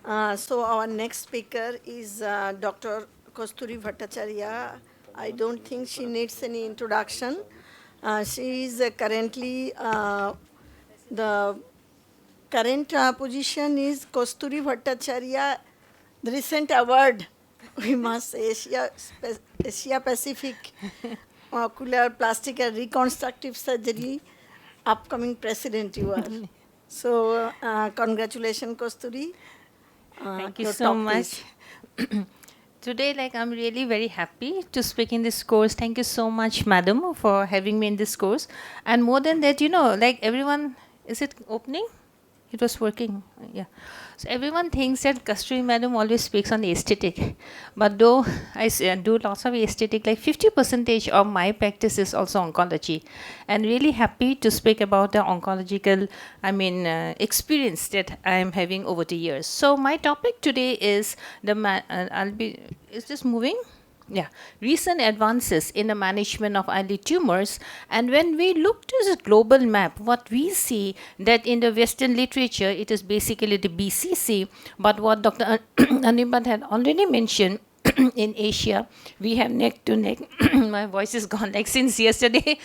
So our next speaker is Dr. Kasturi Bhattacharjee. I don't think she needs any introduction. She is currently the current position is Kasturi Bhattacharya. The recent award, we must say, Asia Pacific Ocular Plastic and Reconstructive Surgery upcoming president you are. So congratulations, Kasturi. Thank you Your so talk, much. please. Today, I'm really very happy to speak in this course. Thank you so much, madam, for having me in this course. And more than that, everyone, is it opening? It was working, yeah. So everyone thinks that Kasturi madam always speaks on the aesthetic, but though do lots of aesthetic, like 50% of my practice is also oncology, and really happy to speak about the oncological, experience that I am having over the years. So my topic today is is this moving? Yeah, recent advances in the management of eyelid tumors. And when we look to the global map, what we see that in the Western literature, it is basically the BCC. But what Dr. Animat had already mentioned, in Asia, we have neck to neck. My voice is gone. Like since yesterday,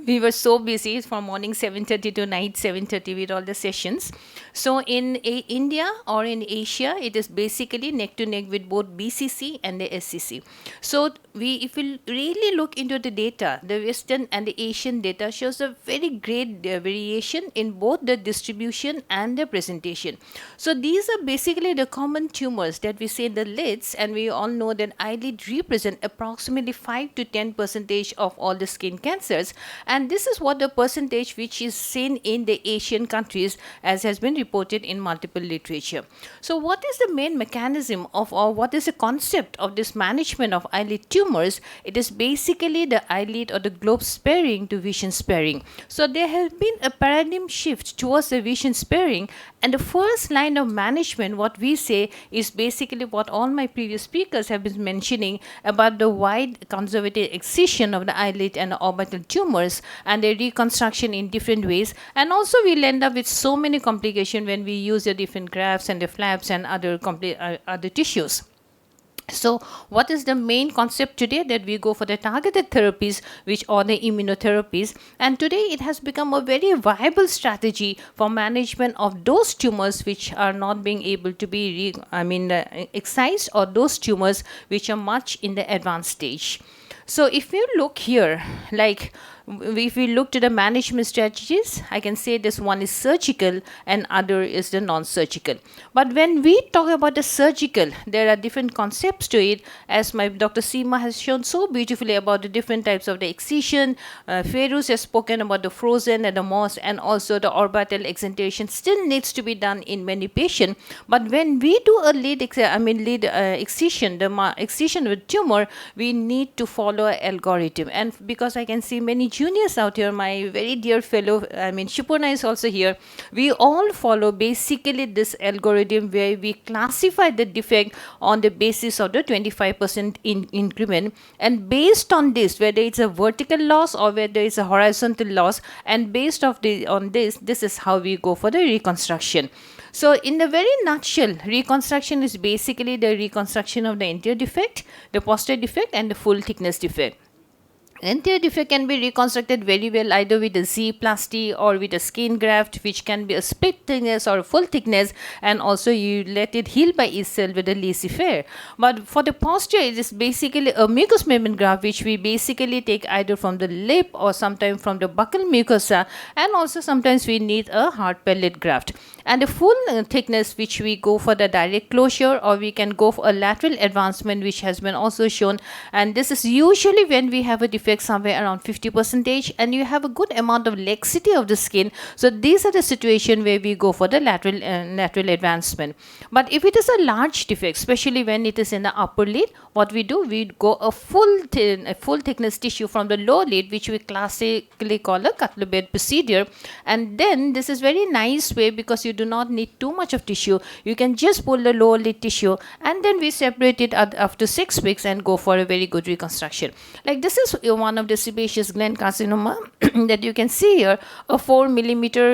we were so busy from morning 7:30 to night 7:30 with all the sessions. So in India or in Asia, it is basically neck to neck with both BCC and the SCC. So if we really look into the data, the Western and the Asian data shows a very great variation in both the distribution and the presentation. So these are basically the common tumors that we see in the lids, and we all know that eyelid represent approximately 5 to 10% of all the skin cancers, and this is what the percentage which is seen in the Asian countries, as has been reported in multiple literature. So what is the main mechanism of, or what is the concept of this management of eyelid tumors? It is basically the eyelid or the globe sparing to vision sparing. So there has been a paradigm shift towards the vision sparing, and the first line of management, what we say, is basically what all my previous speakers have been mentioning about the wide conservative excision of the eyelid and the orbital tumors and the reconstruction in different ways. And also we'll end up with so many complications when we use the different grafts and the flaps and other tissues. So what is the main concept today? That we go for the targeted therapies, which are the immunotherapies, and today it has become a very viable strategy for management of those tumors which are not being able to be excised, or those tumors which are much in the advanced stage. So if you look here, if we look to the management strategies, I can say this one is surgical and other is the non-surgical. But when we talk about the surgical, there are different concepts to it, as my Dr. Seema has shown so beautifully about the different types of the excision. Feroz has spoken about the frozen and the moss, and also the orbital excision still needs to be done in many patients. But when we do a lead excision, the excision with tumor, we need to follow an algorithm. And because I can see many juniors out here, my very dear fellow, Shipurna is also here, we all follow basically this algorithm where we classify the defect on the basis of the 25% increment, and based on this, whether it's a vertical loss or whether it's a horizontal loss, and based on this is how we go for the reconstruction. So in the very nutshell, reconstruction is basically the reconstruction of the anterior defect, the posterior defect, and the full thickness defect. Anterior defect can be reconstructed very well either with a Z-plasty or with a skin graft, which can be a split thickness or a full thickness, and also you let it heal by itself with a laissez-faire. But for the posterior, it is basically a mucous membrane graft, which we basically take either from the lip or sometimes from the buccal mucosa, and also sometimes we need a hard pellet graft. And the full thickness, which we go for the direct closure, or we can go for a lateral advancement, which has been also shown. And this is usually when we have a defect somewhere around 50%, and you have a good amount of laxity of the skin. So these are the situation where we go for the lateral advancement. But if it is a large defect, especially when it is in the upper lid, what we do, we go a full thickness tissue from the lower lid, which we classically call a cutler bed procedure. And then this is very nice way, because you do not need too much of tissue. You can just pull the lower lid tissue, and then we separate it after 6 weeks and go for a very good reconstruction. Like this is the one of the sebaceous gland carcinoma that you can see here, a 4 millimeter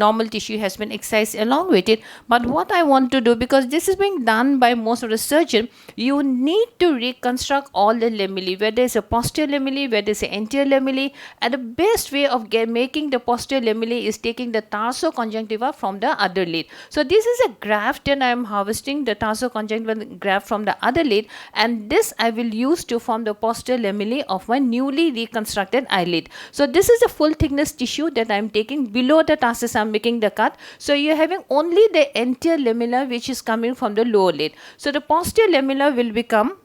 normal tissue has been excised along with it. But what I want to do, because this is being done by most of the surgeon, you need to reconstruct all the lamellae, whether it's a posterior lamellae, whether it's an anterior lamellae, and the best way of making the posterior lamellae is taking the tarsoconjunctiva from the other lid. So this is a graft, and I am harvesting the tarsoconjunctival graft from the other lid, and this I will use to form the posterior lamellae of my newly reconstructed eyelid. So this is a full thickness tissue that I am taking below the tarsus. I am making the cut. So you are having only the anterior lamella which is coming from the lower lid. So the posterior lamella will become,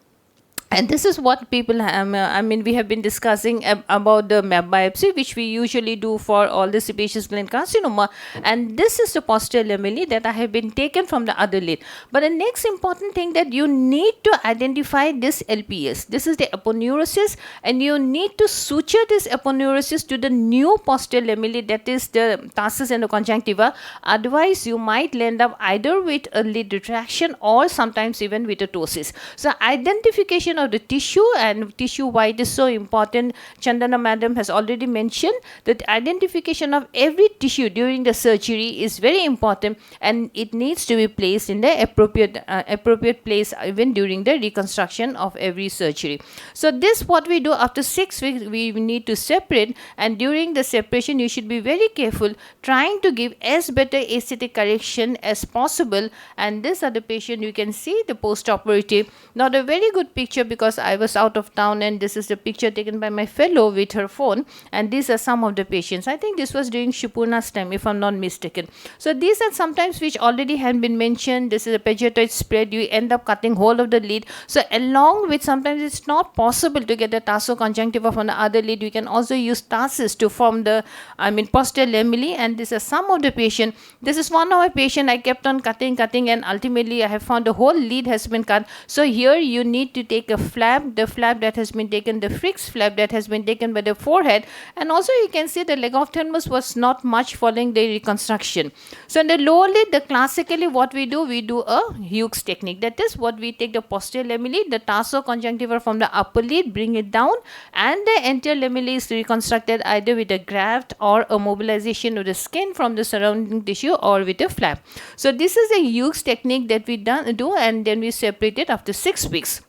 and this is what people we have been discussing about the map biopsy, which we usually do for all the sebaceous gland carcinoma, and this is the posterior lamellae that I have been taken from the other lid. But the next important thing that you need to identify this LPS. This is the aponeurosis, and you need to suture this aponeurosis to the new posterior lamellae, that is the tarsus and the conjunctiva. Otherwise, you might end up either with a lid retraction or sometimes even with a ptosis. So identification of the tissue, and tissue why it is so important, Chandana madam has already mentioned that identification of every tissue during the surgery is very important, and it needs to be placed in the appropriate place even during the reconstruction of every surgery. So this what we do after 6 weeks, we need to separate, and during the separation you should be very careful trying to give as better aesthetic correction as possible. And this are the patient, you can see the post-operative, not a very good picture because I was out of town, and this is the picture taken by my fellow with her phone, and these are some of the patients. I think this was during Shipurna's time if I'm not mistaken. So these are sometimes which already had been mentioned. This is a pagetoid spread, you end up cutting whole of the lid. So along with, sometimes it's not possible to get the tarsoconjunctiva from the other lid, we can also use tarsus to form the posterior lamellae, and this is some of the patient. This is one of my patient, I kept on cutting, and ultimately I have found the whole lid has been cut. So here you need to take a flap, the flap that has been taken, the Frick's flap that has been taken by the forehead, and also you can see the legophthalmos was not much following the reconstruction. So in the lower lid, the classically what we do a Hughes technique. That is what we take the posterior lamellae, the tarsoconjunctiva from the upper lid, bring it down, and the anterior lamellae is reconstructed either with a graft or a mobilization of the skin from the surrounding tissue or with a flap. So this is a Hughes technique that we do, and then we separate it after 6 weeks.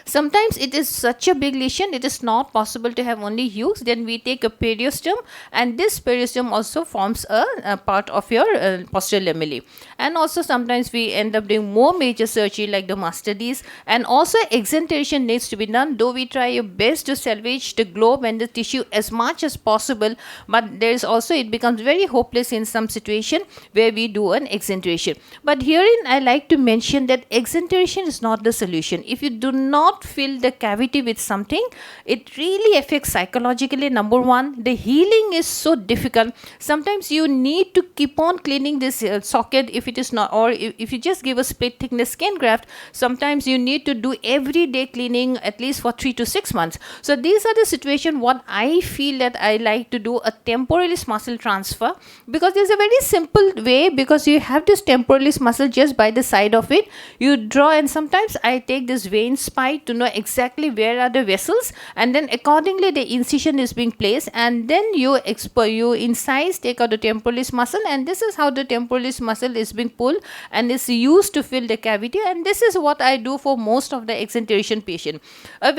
Sometimes it is such a big lesion, it is not possible to have only Hughes. Then we take a periosteum, and this periosteum also forms a part of your posterior lamellae. And also sometimes we end up doing more major surgery like the mastoides, and also exenteration needs to be done, though we try our best to salvage the globe and the tissue as much as possible. But there is also, it becomes very hopeless in some situation where we do an exenteration. But herein I like to mention that exenteration is not the solution. If you do not fill the cavity with something, it really affects psychologically. Number one, the healing is so difficult. Sometimes you need to keep on cleaning this socket if it is not, or if you just give a split thickness skin graft, sometimes you need to do everyday cleaning at least for 3 to 6 months. So these are the situation what I feel that I like to do a temporalis muscle transfer, because there's a very simple way, because you have this temporalis muscle just by the side of it, you draw, and sometimes I take this vein spike to know exactly where are the vessels, and then accordingly the incision is being placed, and then you incise, take out the temporalis muscle, and this is how the temporalis muscle is being pulled and is used to fill the cavity. And this is what I do for most of the exenteration patient. I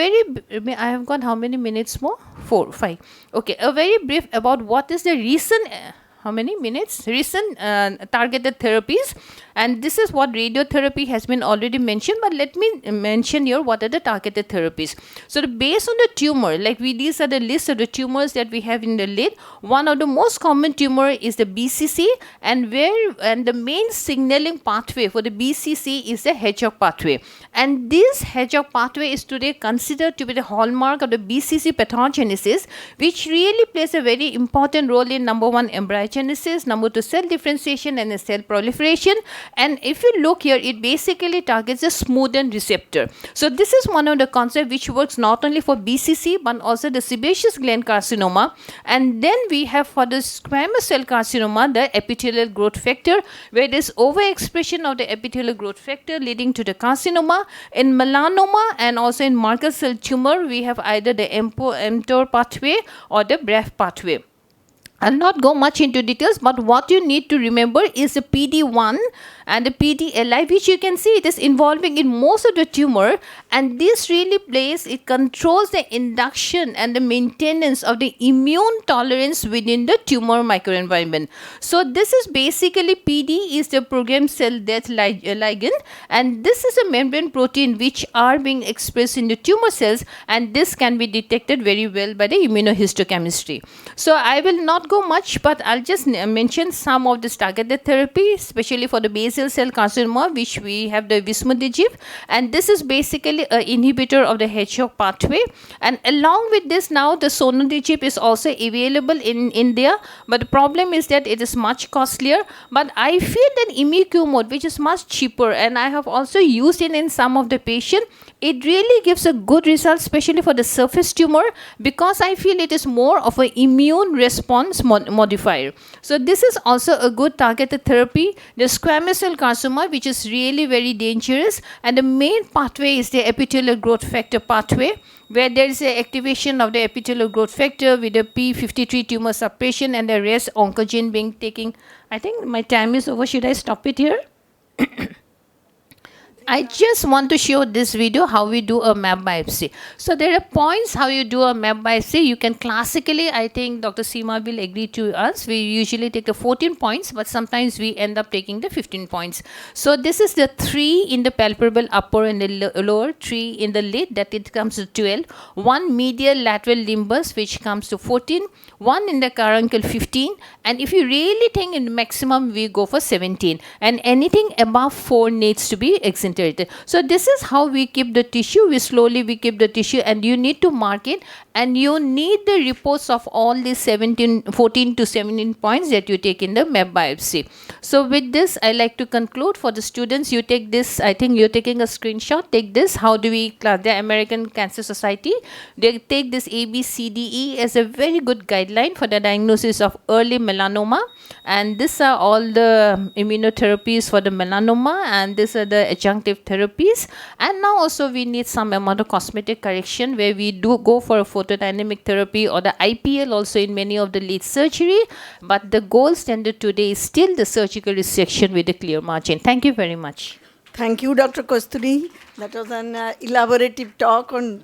have got how many minutes more? 4, 5. Okay, a very brief about what is the recent how many minutes? Recent targeted therapies, and this is what radiotherapy has been already mentioned, but let me mention here what are the targeted therapies. So based on the tumor, like these are the list of the tumors that we have in the lid. One of the most common tumor is the BCC, and the main signaling pathway for the BCC is the hedgehog pathway, and this hedgehog pathway is today considered to be the hallmark of the BCC pathogenesis, which really plays a very important role in number 1, embryogenesis, number 2, cell differentiation and cell proliferation, And if you look here, it basically targets a smoothen receptor. So this is one of the concepts which works not only for BCC but also the sebaceous gland carcinoma. And then we have for the squamous cell carcinoma the epithelial growth factor, where there is overexpression of the epithelial growth factor leading to the carcinoma. In melanoma and also in Merkel cell tumor, we have either the mTOR pathway or the BRAF pathway. I'll not go much into details, but what you need to remember is the PD1 and the PDLI, which you can see it is involving in most of the tumor, and this really it controls the induction and the maintenance of the immune tolerance within the tumor microenvironment. So this is basically PD is the programmed cell death ligand, and this is a membrane protein which are being expressed in the tumor cells, and this can be detected very well by the immunohistochemistry. So I will not go much, but I'll just mention some of this targeted therapy, especially for the basal cell carcinoma, which we have the vismodegib, and this is basically an inhibitor of the Hedgehog pathway. And along with this, now the sonidegib is also available in India, but the problem is that it is much costlier. But I feel that imiquimod, which is much cheaper, and I have also used it in some of the patients, it really gives a good result, especially for the surface tumor, because I feel it is more of an immune response modifier. So this is also a good targeted therapy. The squamous cell carcinoma, which is really very dangerous, and the main pathway is the epithelial growth factor pathway, where there is an activation of the epithelial growth factor with the p53 tumor suppression and the rest oncogene being taken. I think my time is over. Should I stop it here? I just want to show this video how we do a map biopsy. So there are points how you do a map biopsy. You can classically, I think Dr. Seema will agree to us, we usually take the 14 points, but sometimes we end up taking the 15 points. So this is the 3 in the palpebral upper and the lower, 3 in the lid, that it comes to 12, 1 medial lateral limbus, which comes to 14, 1 in the caruncle, 15, and if you really think in maximum, we go for 17, and anything above 4 needs to be excited. So this is how we keep the tissue. We keep the tissue, and you need to mark it, and you need the reports of all these 14 to 17 points that you take in the map biopsy. So with this, I like to conclude. For the students, you take this, I think you're taking a screenshot, take this, how do we class the American Cancer Society, they take this ABCDE as a very good guideline for the diagnosis of early melanoma, and these are all the immunotherapies for the melanoma, and these are the adjunctive therapies. And now also we need some amount of cosmetic correction, where we do go for a photodynamic therapy or the IPL also in many of the late surgery, but the gold standard today is still the surgical resection with a clear margin. Thank you very much. Thank you, Dr. Kasturi. That was an elaborative talk on